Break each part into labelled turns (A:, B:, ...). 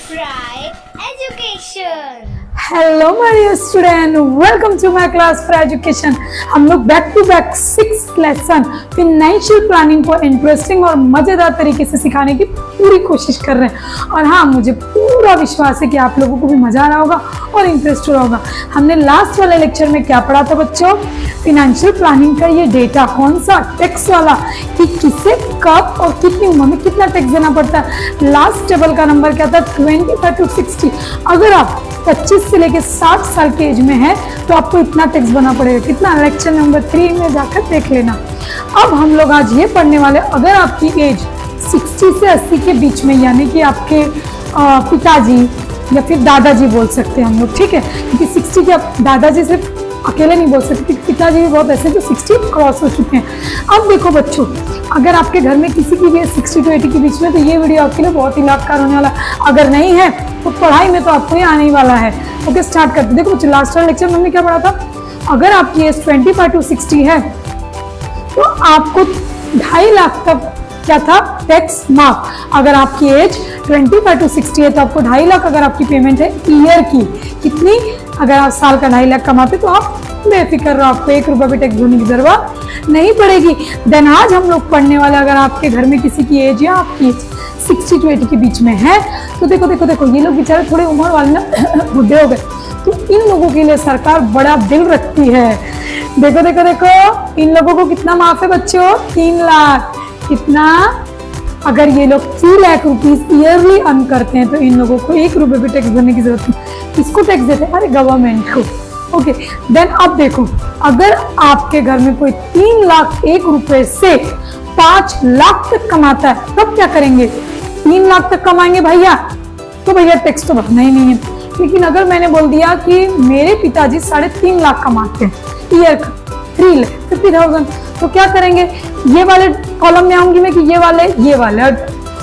A: Pride Education.
B: Hello my dear student, welcome to my class for education. हम लोग back to back 6th lesson financial planning को interesting और मजेदार तरीके से सिखाने की पूरी कोशिश कर रहे हैं। और हाँ, मुझे पूरा विश्वास है कि आप लोगों को भी मजा आ रहा होगा और इंटरेस्ट हो रहा होगा। हमने लास्ट वाले लेक्चर में क्या पढ़ा था बच्चों? फाइनेंशियल प्लानिंग का ये डेटा कौन सा टैक्स वाला, कि किसे कब और कितनी उम्र में कितना टैक्स देना पड़ता है। लास्ट टेबल का नंबर क्या था? 25 to 60। अगर आप 25 से लेके 60 साल के एज में है तो आपको इतना टैक्स भरना पड़ेगा। कितना? लेक्चर नंबर 3 में जाकर देख लेना। अब हम लोग आज ये पढ़ने वाले, अगर आपकी एज 60 से 80 के बीच में, यानी कि आपके पिताजी या फिर दादाजी बोल सकते हैं हम लोग, ठीक है, क्योंकि 60 के दादाजी सिर्फ अकेले नहीं बोल सकते, पिताजी भी बहुत ऐसे जो 60 क्रॉस हो चुके हैं। अब देखो बच्चों, अगर आपके घर में किसी की भी 60 to 80 के बीच में, तो ये वीडियो आपके लिए बहुत ही लाभकारी होने वाला है। अगर नहीं है तो पढ़ाई में तो आपको ही आने ही वाला है। ओके, स्टार्ट करते। देखो बच्चों, लास्ट वाले लेक्चर में हमने क्या पढ़ा था? अगर आपकी एज 25 to 60 है तो आपको 2.5 लाख तक क्या था? टैक्स माफ। अगर आपकी एज 25 to 60 है तो आपको 2.5 लाख अगर आपकी पेमेंट है ईयर की। कितनी? अगर आप साल का 2.5 लाख कमाते तो आप बेफिक्र रहो, आपको 1 रुपया भी टैक्स भरने की जरूरत नहीं पड़ेगी। देन आज हम लोग पढ़ने वाले, अगर आपके घर में किसी की एज या आपकी 60 to 80 के बीच में है तो देखो देखो देखो, ये लोग बेचारे थोड़े उम्र वाले ना बुढ़े हो गए, तो इन लोगों के लिए सरकार बड़ा दिल रखती है। देखो देखो देखो, इन लोगों को कितना माफ है बच्चों? 3 लाख। कितना? अगर ये लोग 3 लाख रुपीज ईयरली अर्न करते हैं तो इन लोगों को 1 रुपये भी टैक्स भरने की जरूरत नहीं। किसको टैक्स देते हैं? अरे गवर्नमेंट को। ओके, देन अब देखो, अगर आपके घर में कोई 3 लाख 1 रुपए से 5 लाख तक कमाता है तब क्या करेंगे? 3 लाख तक कमाएंगे भैया तो भैया टैक्स तो भरना ही नहीं है। लेकिन अगर मैंने बोल दिया कि मेरे पिताजी 3.5 लाख कमाते हैं ईयर का, 3,50,000, तो क्या करेंगे? ये वाले कॉलम में आऊंगी मैं कि ये वाले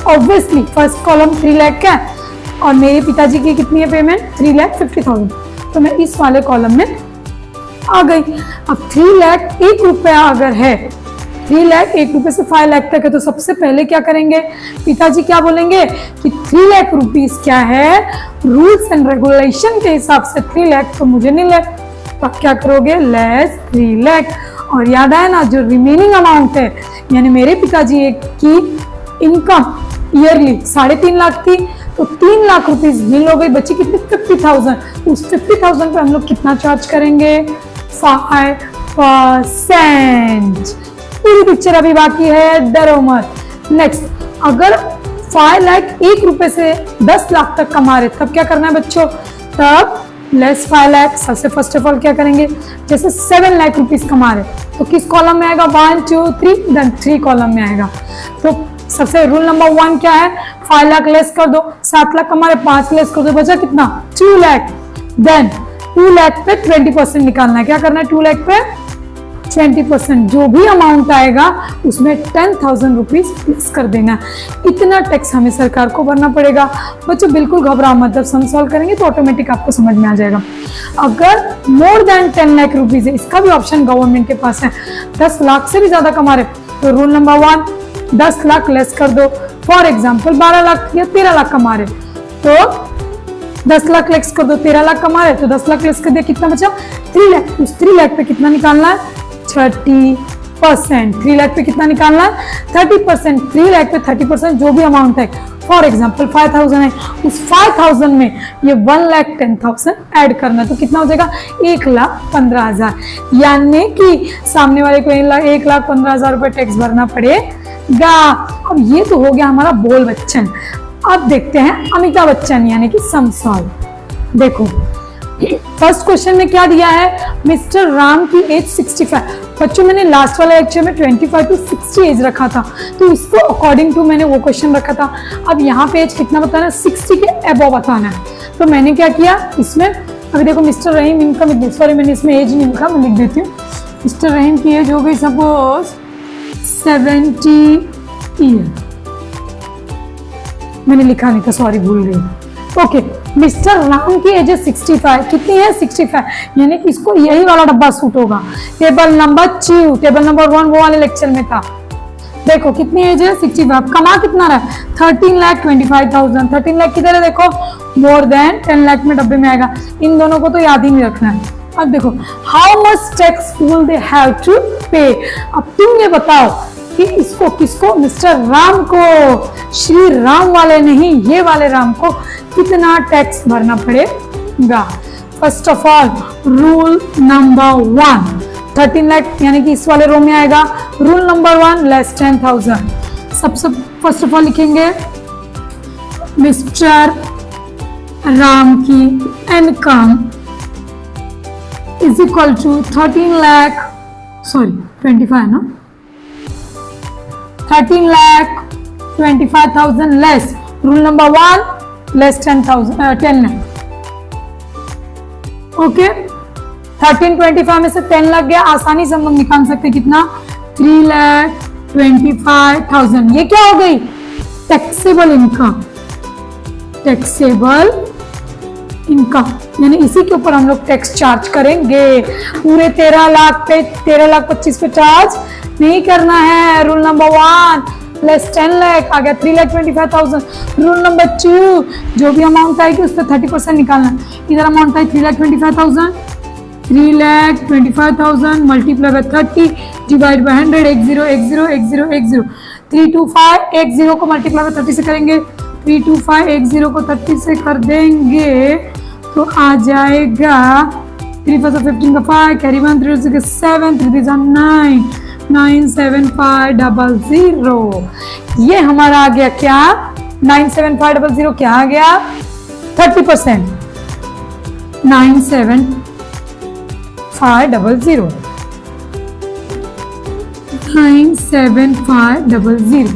B: ऑब्वियसली फर्स्ट कॉलम 3 लाख का है और मेरे पिताजी की कितनी है पेमेंट? 3,50,000, तो मैं इस वाले कॉलम में आ गई। अब 3 लाख 1 रुपया अगर है, 3 लाख 1 रुपये से 5 लाख तक है, तो सबसे पहले क्या करेंगे? पिताजी क्या बोलेंगे कि 3 लाख रुपीज क्या है, रूल्स एंड रेगुलेशन के हिसाब से 3 लाख तो मुझे नहीं लग, तो क्या करोगे? लेस 3 लाख। और याद आया ना, जो रिमेनिंग अमाउंट है, यानी मेरे पिताजी की इनकम ईयरली 3.5 लाख थी, तो 3 लाख रुपीज बिल हो गई, बची कितनी? 50,000। उस 50,000 पे हम लोग कितना चार्ज करेंगे? 5%। पूरी पिक्चर अभी बाकी है, डरो मत। नेक्स्ट, अगर 5 लाख 1 रुपए से 10 लाख तक कमा रहे तब क्या करना है बच्चों? तब लेस 5 लाख। सबसे फर्स्ट ऑफ ऑल क्या करेंगे? जैसे 7 लाख रुपीज कमा रहे तो किस कॉलम में आएगा? 1 2 3, देन 3 कॉलम में आएगा। तो सबसे रूल नंबर 1 क्या है? 5 लाख लेस कर दो। 7 लाख कमा रहे, 5 लेस कर दो, बचा कितना? 2 लाख। देन 2 लाख पे 20% निकालना है। क्या करना है? 2 लाख पे 20%, जो भी अमाउंट आएगा उसमें 10,000 रुपीज प्लस कर देना। इतना टैक्स हमें सरकार को भरना पड़ेगा। बच्चों बिल्कुल घबराओ मत, जब सम सॉल्व करेंगे तो ऑटोमेटिक आपको समझ में आ जाएगा। अगर मोर देन 10 लाख रुपीज है, इसका भी ऑप्शन गवर्नमेंट के पास है। 10 लाख से भी ज्यादा कमा रहे तो रूल नंबर 1, 10 लाख लेस कर दो। फॉर एग्जाम्पल 12 लाख या 13 लाख कमा रहे तो 10 लाख लेस कर दो। 13 लाख कमा रहे तो 10 लाख लेस कर दिया, कितना बचा? 3 लाख। उस 3 लाख पे कितना निकालना है? 30%। 3 लाख पे कितना निकालना है? 30%। 3 लाख पे 30% जो भी अमाउंट है, फॉर एग्जाम्पल 5,000 है, उस 5,000 में ये 1,10,000 ऐड करना है, तो कितना हो जाएगा? 1,15,000। यानी कि सामने वाले को 1,15,000 रुपए टैक्स भरना पड़ेगा। अब ये तो हो गया हमारा बोल बच्चन। अब देखते हैं अमिताभ बच्चन, यानी कि सम सॉल्व। देखो फर्स्ट क्वेश्चन में क्या दिया है? मिस्टर राम की एज 65। बच्चों मैंने लास्ट वाला लेक्चर में 25 to 60 एज रखा था, तो इसको अकॉर्डिंग टू मैंने वो क्वेश्चन रखा था। अब यहाँ पे एज कितना बताना है? 60 के अबव बताना है। तो मैंने क्या किया इसमें, अभी देखो मिस्टर रहीम, इनका सॉरी मैंने इसमें एज नहीं लिखा, मैं लिख देती हूँ। मिस्टर रहीम की एज हो गई सपोज 70 ईयर, मैंने लिखा नहीं था, सॉरी भूल गई। ओके, मिस्टर राम की एज 65। कितनी है? 65, यानी कि इसको यही वाला डब्बा सूट होगा। टेबल नंबर 2, टेबल नंबर 1 वो वाले लेक्चर में था। देखो कितनी एज है 65, कमा कितना रहा है 13,25,000। 13 लाख किधर है देखो, मोर देन 10 लाख में डब्बे में आएगा। इन दोनों को तो याद ही नहीं रखना है। अब देखो how much tax will they have to pay. अब तुम ये बताओ कि इसको किसको, मिस्टर राम को, श्री राम वाले नहीं, ये वाले राम को कितना टैक्स भरना पड़ेगा। First of all rule number 1 13 lakh यानी कि इस वाले रो में आएगा। Rule number 1 less 10,000। सबसे फर्स्ट ऑफ ऑल लिखेंगे मिस्टर राम की income is equal to 13 lakh, sorry 25 ना, 13,25,000 less rule number 1 less 10,000 10 lakh. Okay 1325 में से 10 लग गया, आसानी से हम लोग निकाल सकते कितना 3,25,000। ये क्या हो गई टैक्सेबल इनकम। टैक्सेबल इनकम यानी इसी के ऊपर हम लोग टैक्स चार्ज करेंगे। पूरे 13 लाख पे 13,25,000 पे चार्ज नहीं करना है। रूल नंबर 1 लेस 10 लाख आ गया 3,25,000। रूल नंबर 2 जो भी अमाउंट आएगी उस पर 30% निकालना। इधर amount I 3,25,000, 3,25,000 multiply by 30 divide by 100 10 10 10 10 32510 को मल्टीप्लाई बाय 30 से करेंगे, 32510 को 30 से कर देंगे तो आ जाएगा 3 5 15 का 5 कैरी 1 3 6 7 3 3 9 97500। ये हमारा आ गया क्या 97500 क्या आ गया 30%। 97500 97500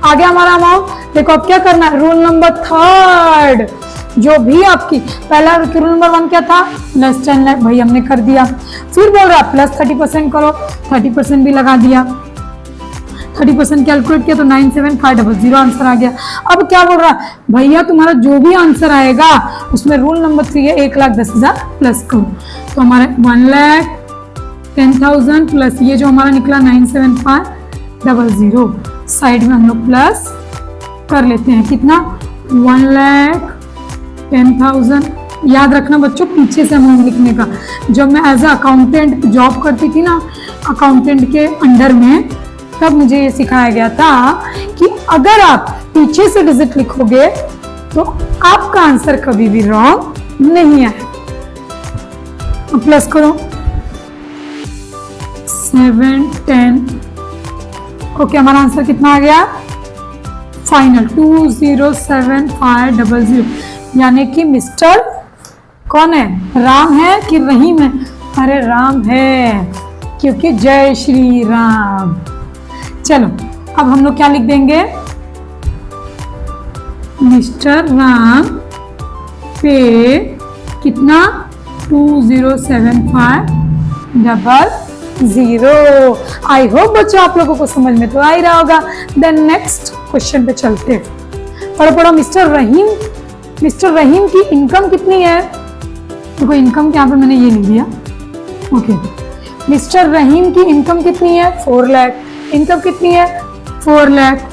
B: आ गया हमारा अमाउंट। देखो अब क्या करना है, रूल नंबर 3 जो भी आपकी पहला रूल नंबर 1 क्या था लेस 10 लाख, भाई हमने कर दिया। फिर बोल रहा प्लस 30% करो, 30% भी लगा दिया, 30% कैलकुलेट किया तो 97500 आंसर आ गया। अब क्या बोल रहा भैया तुम्हारा जो भी आंसर आएगा उसमें रूल नंबर 3 है 1,10,000 प्लस करो। तो हमारा 1,10,000 प्लस ये जो हमारा निकला 97500 साइड में हम लोग प्लस कर लेते हैं कितना 1,10,000। याद रखना बच्चों पीछे से अमाउंट लिखने का। जब मैं एज अ अकाउंटेंट जॉब करती थी ना अकाउंटेंट के अंडर में, तब मुझे ये सिखाया गया था कि अगर आप पीछे से डिजिट लिखोगे तो आपका आंसर कभी भी रॉन्ग नहीं है। प्लस करो 7 10 ओके हमारा आंसर कितना आ गया फाइनल 207,500 यानी कि मिस्टर कौन है राम है कि रहीम है। अरे राम है क्योंकि जय श्री राम। चलो अब हम लोग क्या लिख देंगे मिस्टर राम पे कितना 207,500। आई होप बच्चों आप लोगों को समझ में तो आ ही रहा होगा। देन नेक्स्ट क्वेश्चन पे चलते हैं। पढ़ो पढ़ो मिस्टर रहीम की इनकम कितनी है। देखो इनकम के यहाँ पे मैंने ये लिख दिया। ओके मिस्टर रहीम की इनकम कितनी है 4 लाख। इनकम कितनी है 4 लाख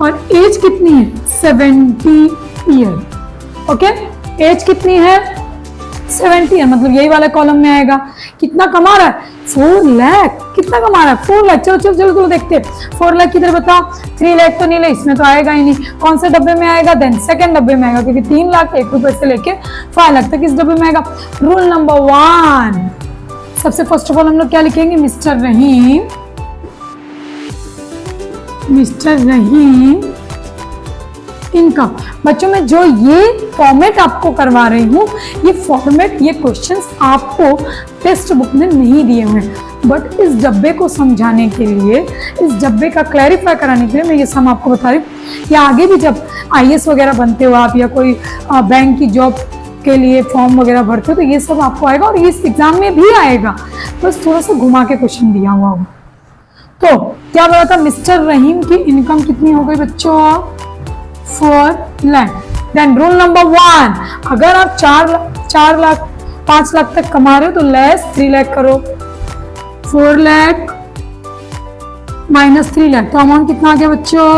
B: और एज कितनी है 70 ईयर। ओके एज कितनी है 70 ईयर मतलब यही वाला कॉलम में आएगा। कितना कमा रहा है 4 लाख। कितना कमा रहा है 4 लाख। चलो चलो चलो चलो देखते 4 लाख किधर बताओ 3 लाख तो नहीं ले इसमें तो आएगा ही नहीं। कौन से डब्बे में आएगा देन सेकंड डब्बे में आएगा क्योंकि 3 लाख 1 रुपए से लेके 5 लाख तक इस डब्बे में आएगा। रूल नंबर 1 सबसे फर्स्ट ऑफ ऑल हम लोग क्या लिखेंगे मिस्टर रहीम इनकम। बच्चों में जो ये फॉर्मेट आपको करवा रही हूँ ये फॉर्मेट ये क्वेश्चंस आपको टेक्स्ट बुक में नहीं दिए हुए बट इस डब्बे को समझाने के लिए इस डब्बे का क्लैरिफाई कराने के लिए मैं ये सब आपको बता रही हूँ। या आगे भी जब IAS वगैरह बनते हो आप या कोई बैंक की जॉब के लिए फॉर्म वगैरह भरते हो तो ये सब आपको आएगा और इस एग्जाम में भी आएगा। बस थोड़ा सा घुमा के क्वेश्चन दिया हुआ होगा। तो क्या बोला था मिस्टर रहीम की इनकम कितनी हो गई बच्चों 4 लाख। देन रूल नंबर 1 अगर आप 4 लाख 5 लाख तक कमा रहे हो तो लेस 3 लाख करो। 4 लाख -3 लाख, तो अमाउंट कितना आ गया बच्चों?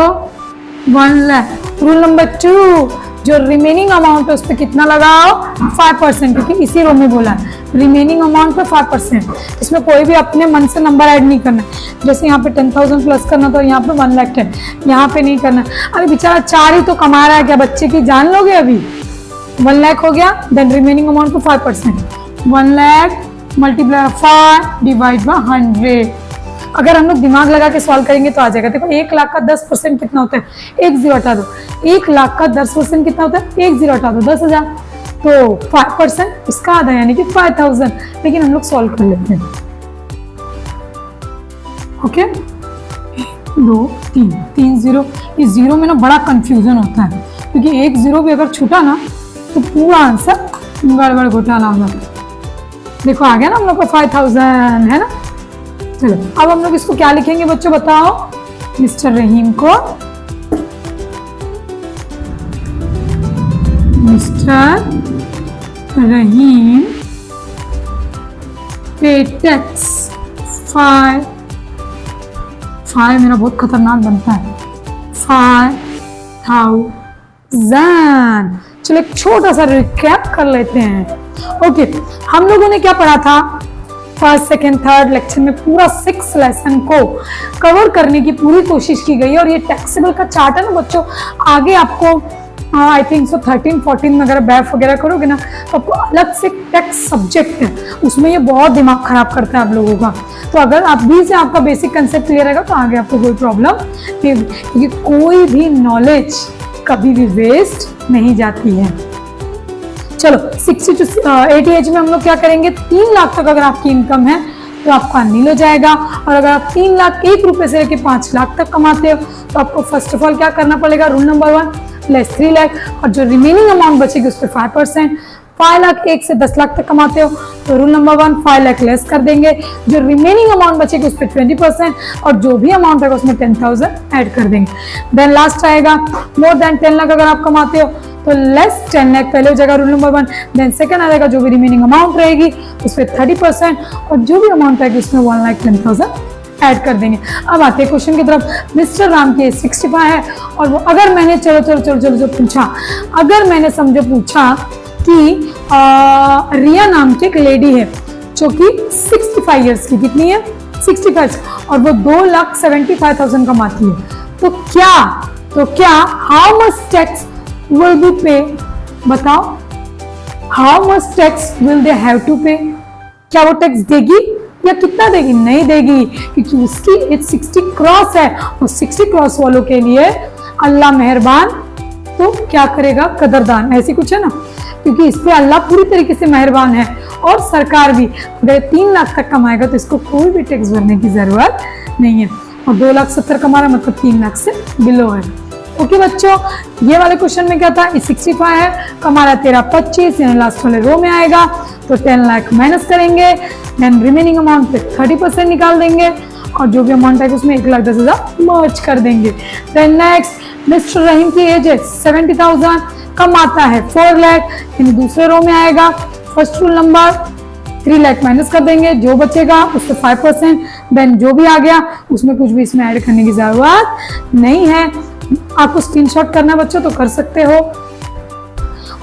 B: 1 लाख। रूल नंबर 2, जो रिमेनिंग अमाउंट है उस पर कितना लगाओ? 5%, क्योंकि इसी रो में बोला है रिमेनिंग अमाउंट पे 5%। इसमें कोई भी अपने मन से नंबर ऐड नहीं करना। जैसे यहाँ पे 10,000 प्लस करना तो यहाँ पे 1,10,000, यहाँ पे नहीं करना। अरे बेचारा 4 ही तो कमा रहा है, क्या बच्चे की जान लोगे? अभी 1 लाख हो गया, देन रिमेनिंग अमाउंट पे 5%। 1 लाख मल्टीप्लाई 5 डिवाइड बाय 100। अगर हम लोग दिमाग लगा के सॉल्व करेंगे तो आ जाएगा। देखो 1 लाख का 10% कितना होता है? 1 0 हटा दो। 1 लाख का 10% कितना होता है? 1 0 हटा दो, 10,000। तो 5% इसका आधा यानी कि 5,000। लेकिन हम लोग सॉल्व कर लेते हैं। ओके, 2 3 3 0। इस जीरो में ना बड़ा कंफ्यूजन होता है, क्योंकि एक जीरो भी अगर छूटा ना तो पूरा आंसर गड़बड़ घोटाला हो जाता है। देखो आ गया ना हम लोग को 5,000, है ना। चलो अब हम लोग इसको क्या लिखेंगे बच्चों बताओ? मिस्टर रहीम को पे टैक्स 5 मेरा बहुत खतरनाक बनता है, 5,000। चलो एक छोटा सा रिकैप कर लेते हैं। ओके, हम लोगों ने क्या पढ़ा था? फर्स्ट, सेकेंड, थर्ड लेक्चर में पूरा 6 लेसन को कवर करने की पूरी कोशिश की गई। और ये टैक्सेबल का चार्ट है ना बच्चों, आगे आपको आई थिंक सो 13 14 में अगर बैफ वगैरह करोगे ना तो आपको अलग से टैक्स सब्जेक्ट है, उसमें ये बहुत दिमाग खराब करता है आप लोगों का। तो अगर अभी से आपका बेसिक कंसेप्ट क्लियर रहेगा तो आगे आपको कोई प्रॉब्लम नहीं, क्योंकि कोई भी नॉलेज कभी भी वेस्ट नहीं जाती है। चलो 60 to 80 एज में हम लोग क्या करेंगे? 3 लाख तक अगर आपकी इनकम है तो आपका नील हो जाएगा। और अगर आप 3 लाख 1 रुपए से लेकर 5 लाख तक कमाते हो तो आपको फर्स्ट ऑफ ऑल क्या करना पड़ेगा? रूल नंबर 1, लेस 3 लाख, और जो रिमेनिंग अमाउंट बचेगी उस पर 5%। 5 लाख 1 से 10 लाख तक कमाते हो तो रूल नंबर 1, 5 लाख लेस कर देंगे। जो रिमेनिंग अमाउंट बचेगी उस पर 20%, और जो भी अमाउंट है उसमें 10,000 ऐड कर देंगे। देन लास्ट आएगा मोर देन 10 लाख अगर आप कमाते हो तो लेस 10 लाख पहले हो जाएगा रूल नंबर 1। देन सेकंड आ जाएगा जो भी रिमेनिंग अमाउंट रहेगी उस पर 30%, और जो भी अमाउंट आएगी उसमें 1,10,000 ऐड कर देंगे। अब आते हैं क्वेश्चन की तरफ। मिस्टर राम की एज 65 है और वो अगर मैंने चलो पूछा, अगर मैंने समझो पूछा कि रिया नाम की एक लेडी है जो कि 65 ईयर्स की, कितनी है? 65, और वो 2,75,000 कमाती है, तो क्या how much tax will be pay? बताओ, how much tax will they have to pay? क्या वो टैक्स देगी या कितना देगी? नहीं देगी, क्योंकि उसकी एज 60 क्रॉस है, और 60 क्रॉस वालों के लिए अल्लाह मेहरबान तो क्या करेगा? कदरदान, ऐसी कुछ है ना, क्योंकि इस पे अल्लाह पूरी तरीके से मेहरबान है। और सरकार भी अगर 3 लाख तक कमाएगा तो इसको कोई भी टैक्स भरने की जरूरत नहीं है। और 2,70,000 कमा रहा मतलब 3 लाख से बिलो है। ओके बच्चों, ये वाले क्वेश्चन में क्या था? 65 है, कमा रहा 13,25, यानी लास्ट वाले रो में आएगा, तो 10 लाख माइनस करेंगे, देन रिमेनिंग अमाउंट पे 30% निकाल देंगे, और जो भी अमाउंट है उसमें 1,10,000 मर्ज कर देंगे। देन नेक्स्ट, मिस्टर रहीम की एज है 70,000, कमाता है 4 लाख, यानी दूसरे रो में आएगा। First rule number 3 lakh minus कर देंगे, जो बचेगा उससे 5%, देन जो भी आ गया उसमें कुछ भी इसमें ऐड करने की जरूरत नहीं है। आपको स्क्रीनशॉट करना बच्चों तो कर सकते हो।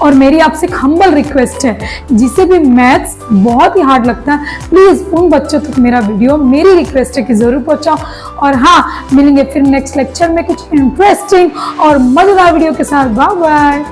B: और मेरी आपसे एक हम्बल रिक्वेस्ट है, जिसे भी मैथ्स बहुत ही हार्ड लगता है, प्लीज उन बच्चों तक मेरा वीडियो, मेरी रिक्वेस्ट है कि जरूर पहुंचाओ। और हाँ, मिलेंगे फिर नेक्स्ट लेक्चर में कुछ इंटरेस्टिंग और मजेदार वीडियो के साथ। Bye bye.